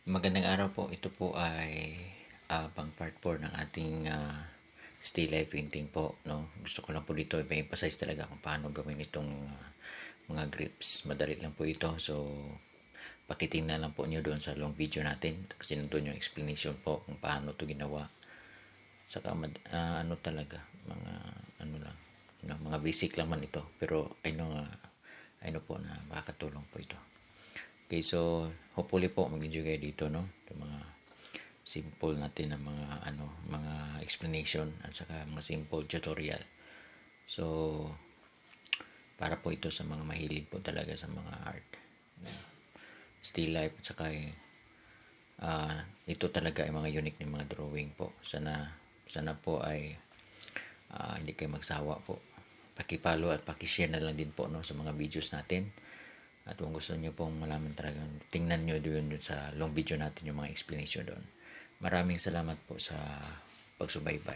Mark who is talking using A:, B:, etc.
A: Magandang araw po. Ito po ay pang part 4 ng ating still life painting po. No? Gusto ko lang po dito i-emphasize talaga kung paano gawin itong mga grips. Madali lang po ito. So, pakitingnan lang po nyo doon sa long video natin. Kasi nandun yung explanation po kung paano ito ginawa. Saka ano talaga, mga ano lang, no, mga basic lang man ito. Pero I know po na makakatulong po ito. Okay, so hopefully po mag-enjoy kayo dito, no? Yung mga simple natin na mga explanation at saka mga simple tutorial. So, para po ito sa mga mahilig po talaga sa mga art, still life at saka ito talaga ay mga unique na mga drawing po. Sana po ay hindi kayo magsawa po. Paki-follow at paki-share na lang din po, no, sa mga videos natin. At kung gusto nyo pong malaman talagang, tingnan nyo doon sa long video natin yung mga explanation doon. Maraming salamat po sa pagsubaybay.